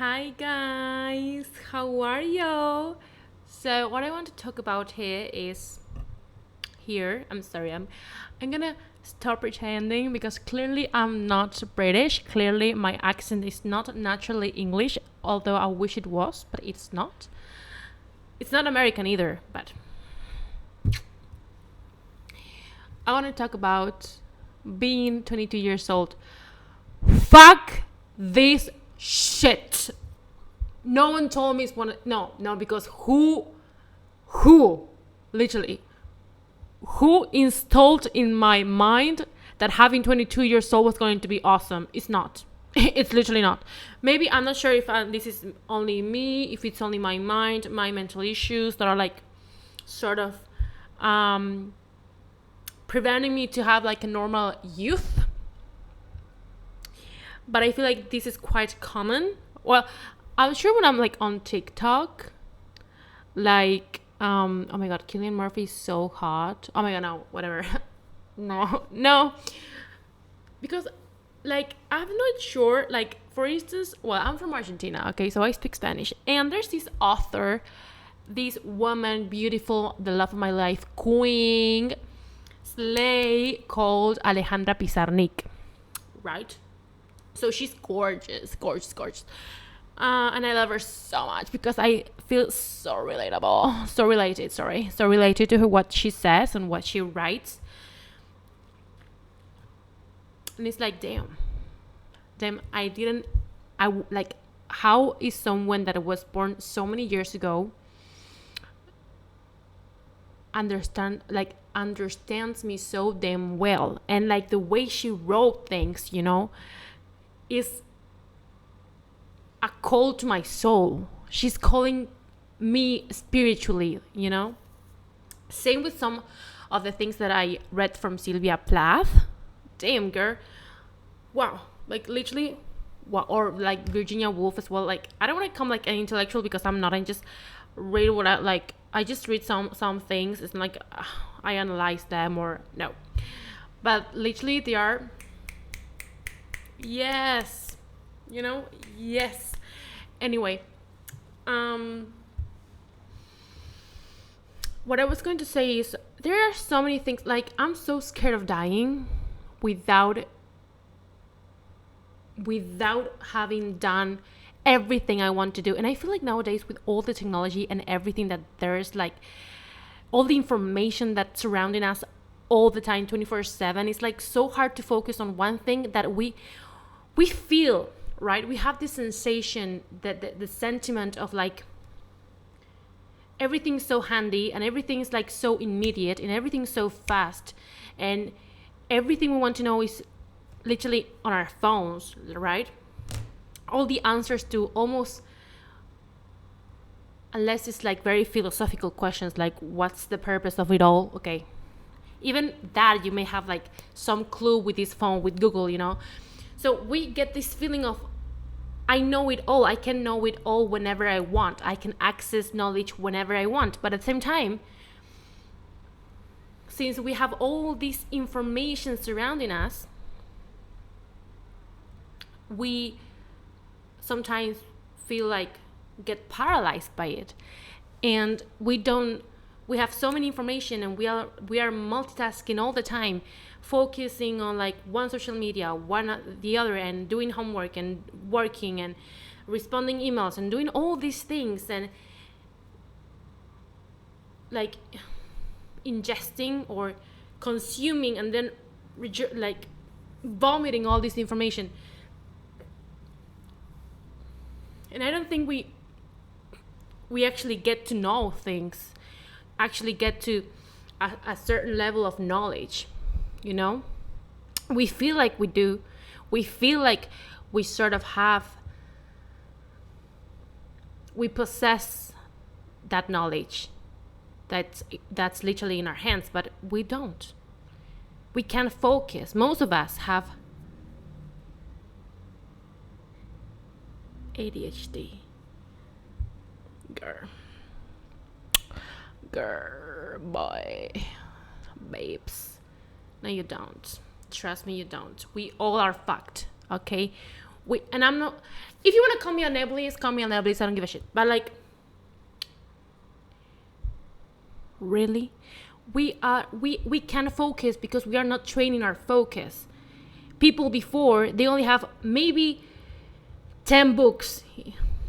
Hi guys, how are you? So what I want to talk about here. I'm sorry, I'm gonna stop pretending because clearly I'm not British. Clearly my accent is not naturally English, although I wish it was, but it's not. It's not American either, but I want to talk about being 22 years old. Fuck this shit. No one told me it's one. No, because who, literally, who installed in my mind that having 22 years old was going to be awesome? It's not. It's literally not. Maybe I'm not sure if this is only me, if it's only my mind, my mental issues that are like sort of preventing me to have like a normal youth. But I feel like this is quite common. Well, I'm sure when I'm like on TikTok, like oh my god, Cillian Murphy is so hot. Oh my god, no, whatever. no, because like I'm not sure. Like for instance, well, I'm from Argentina, okay, so I speak Spanish, and there's this author, this woman, beautiful, the love of my life, queen, slay, called Alejandra Pizarnik, right? So she's gorgeous, gorgeous, gorgeous. And I love her so much because I feel so relatable, so related to her, what she says and what she writes. And it's like, damn, like, how is someone that was born so many years ago understands me so damn well, and like the way she wrote things, is a call to my soul. She's calling me spiritually. Same with some of the things that I read from Sylvia Plath. Damn, girl. Wow. Like, literally, wow. Or like Virginia Woolf as well. Like, I don't want to come like an intellectual because I'm not. I just read what I just read some things. It's like I analyze them or no. But literally, they are. Yes. Yes. Anyway, what I was going to say is there are so many things. Like, I'm so scared of dying without having done everything I want to do. And I feel like nowadays, with all the technology and everything that there's, like all the information that's surrounding us all the time, 24/7, it's like so hard to focus on one thing that we feel, right? We have this sensation, that the sentiment of like everything's so handy and everything's like so immediate and everything's so fast, and everything we want to know is literally on our phones, right? All the answers to almost, unless it's like very philosophical questions like what's the purpose of it all, okay, even that you may have like some clue with this phone, with Google. So we get this feeling of, I know it all. I can know it all whenever I want. I can access knowledge whenever I want. But at the same time, since we have all this information surrounding us, we sometimes feel like get paralyzed by it. And we have so many information, and we are multitasking all the time, focusing on like one social media, one the other, and doing homework and working and responding emails and doing all these things, and like ingesting or consuming and then like vomiting all this information. And I don't think we actually get to know things, actually get to a certain level of knowledge. We feel like we do. We feel like we sort of we possess that knowledge that's literally in our hands, but we don't. We can't focus. Most of us have ADHD. Girl, boy, babes. No, you don't. Trust me, you don't. We all are fucked, okay? And I'm not, if you want to call me a nebulous, call me a nebulous, I don't give a shit. But like, really, we can't focus because we are not training our focus. People before, they only have maybe 10 books,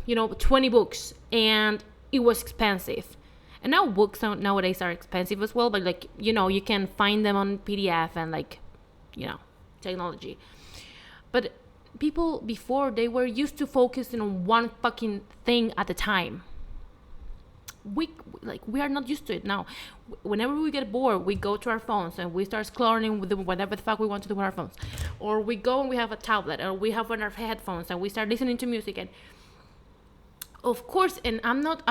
20 books, and it was expensive. And now books nowadays are expensive as well, but like, you can find them on PDF and like, technology. But people before, they were used to focusing on one fucking thing at a time. We are not used to it now. Whenever we get bored, we go to our phones and we start scrolling with whatever the fuck we want to do with our phones, or we go and we have a tablet, or we have one of our headphones and we start listening to music. And of course, and I'm not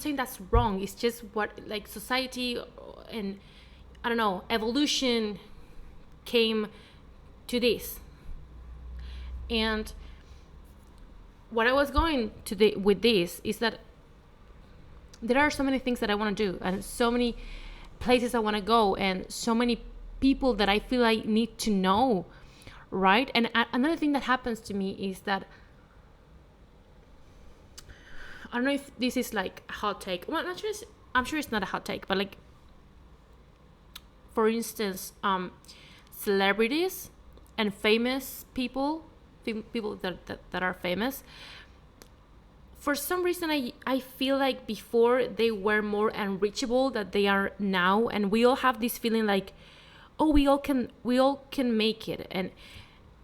saying that's wrong. It's just what, like, society and, I don't know, evolution came to this. And what I was going to with this is that there are so many things that I want to do, and so many places I want to go, and so many people that I feel I need to know, right? And another thing that happens to me is that, I don't know if this is like a hot take. Well, I'm sure it's not a hot take, but like, for instance, celebrities and famous people that are famous, for some reason I feel like before they were more unreachable than they are now. And we all have this feeling like, oh, we all can make it. And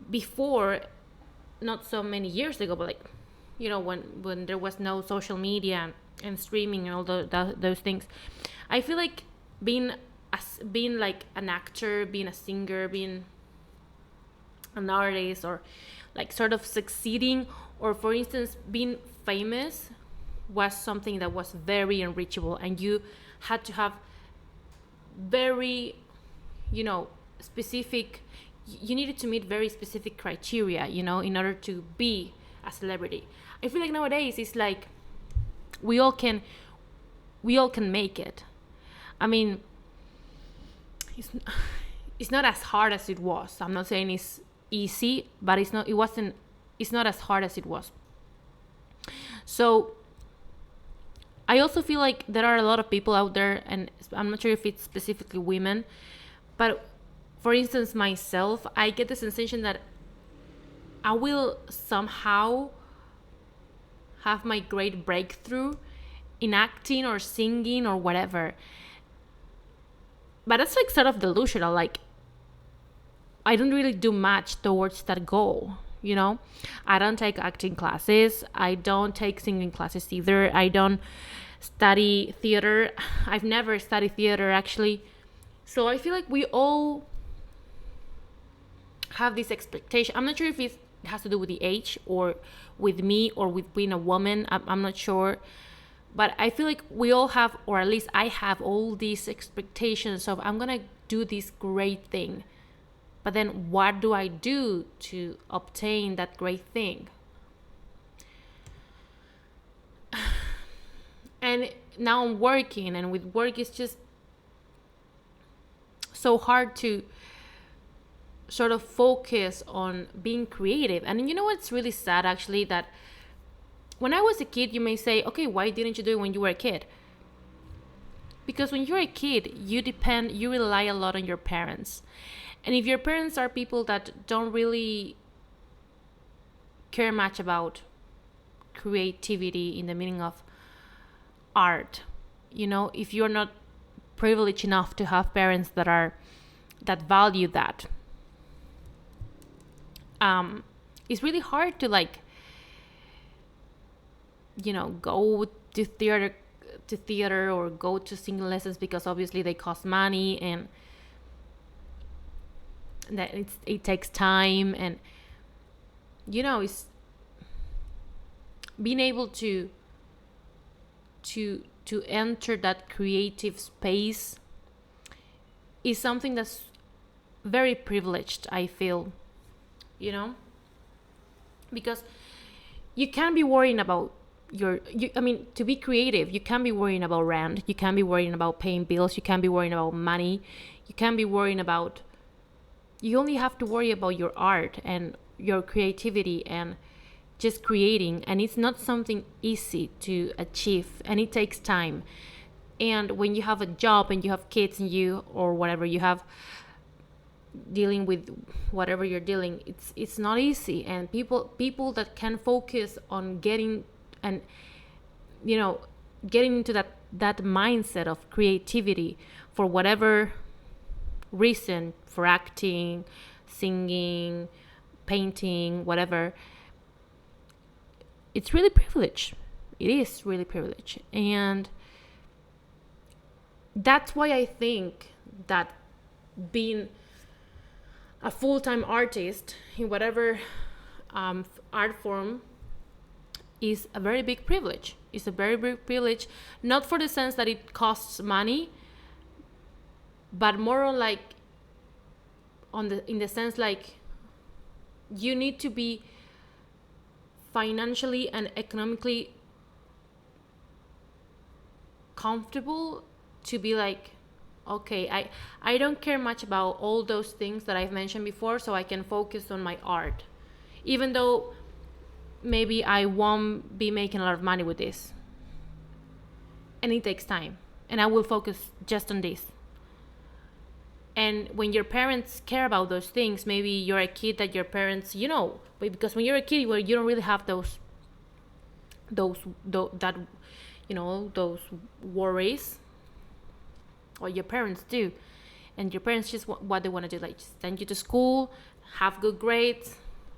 before, not so many years ago, but like, when there was no social media and streaming and all those things, I feel like being like an actor, being a singer, being an artist, or like sort of succeeding, or for instance being famous, was something that was very unreachable, and you had to have very, specific, you needed to meet very specific criteria, in order to be a celebrity. I feel like nowadays it's like we all can make it. I mean, it's not as hard as it was. I'm not saying it's easy, but it's not as hard as it was. So I also feel like there are a lot of people out there, and I'm not sure if it's specifically women, but for instance, myself, I get the sensation that I will somehow have my great breakthrough in acting or singing or whatever. But that's like sort of delusional. Like, I don't really do much towards that goal, I don't take acting classes. I don't take singing classes either. I don't study theater. I've never studied theater, actually. So I feel like we all have this expectation. I'm not sure if it has to do with the age, or with me, or with being a woman. I'm not sure. But I feel like we all have, or at least I have, all these expectations of, I'm going to do this great thing. But then what do I do to obtain that great thing? And now I'm working, and with work it's just so hard to sort of focus on being creative. And what's really sad, actually, that when I was a kid, you may say, okay, why didn't you do it when you were a kid? Because when you're a kid, you rely a lot on your parents. And if your parents are people that don't really care much about creativity in the meaning of art, if you're not privileged enough to have parents that value that, it's really hard to go to theater or go to singing lessons, because obviously they cost money, and that it takes time, and it's being able to enter that creative space is something that's very privileged, I feel, because you can't be worrying about to be creative, you can't be worrying about rent, you can't be worrying about paying bills, you can't be worrying about money, you can't be worrying about, you only have to worry about your art and your creativity and just creating, and it's not something easy to achieve, and it takes time. And when you have a job and you have kids and you, or whatever you have, dealing with whatever you're dealing, it's not easy. And people that can focus on getting, and getting into that mindset of creativity for whatever reason, for acting, singing, painting, whatever, it's really privileged. It is really privileged. And that's why I think that being a full-time artist in whatever art form is a very big privilege. It's a very big privilege, not for the sense that it costs money, but more on like in the sense like you need to be financially and economically comfortable to be like, okay, I don't care much about all those things that I've mentioned before, so I can focus on my art, even though maybe I won't be making a lot of money with this, and it takes time, and I will focus just on this. And when your parents care about those things, maybe you're a kid that your parents, because when you're a kid, you don't really have those worries, or your parents do, and your parents just what they want to do, like just send you to school, have good grades,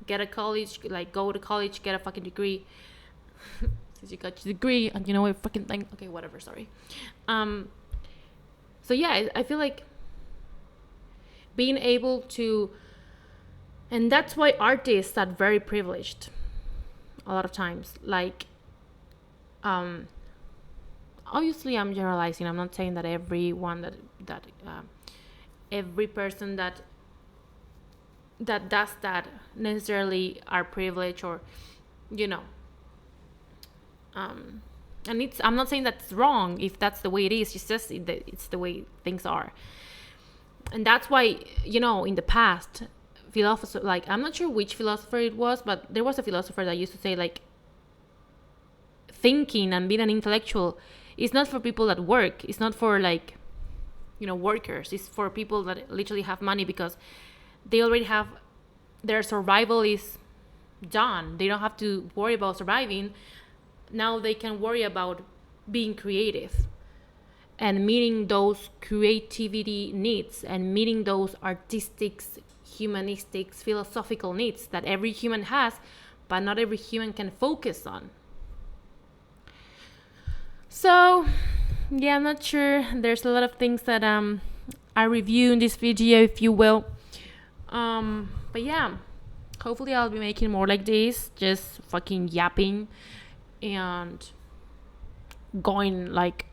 get a college, like go to college, get a fucking degree. Since you got your degree, and what fucking thing. Okay, whatever. Sorry. So yeah, I feel like being able to, and that's why artists are very privileged a lot of times. Like, obviously I'm generalizing. I'm not saying that everyone that every person that does that necessarily are privileged, or and I'm not saying that's wrong if that's the way it is. It's just it's the way things are. And that's why, in the past, philosopher, like, I'm not sure which philosopher it was, but there was a philosopher that used to say, like, thinking and being an intellectual is not for people that work. It's not for, like, workers. It's for people that literally have money, because they already have, their survival is done. They don't have to worry about surviving. Now they can worry about being creative and meeting those creativity needs, and meeting those artistic, humanistic, philosophical needs that every human has, but not every human can focus on. So yeah, I'm not sure. There's a lot of things that I review in this video, if you will. But yeah, hopefully I'll be making more like this, just fucking yapping and going, like,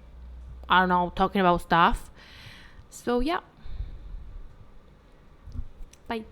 I don't know, talking about stuff. So yeah, bye.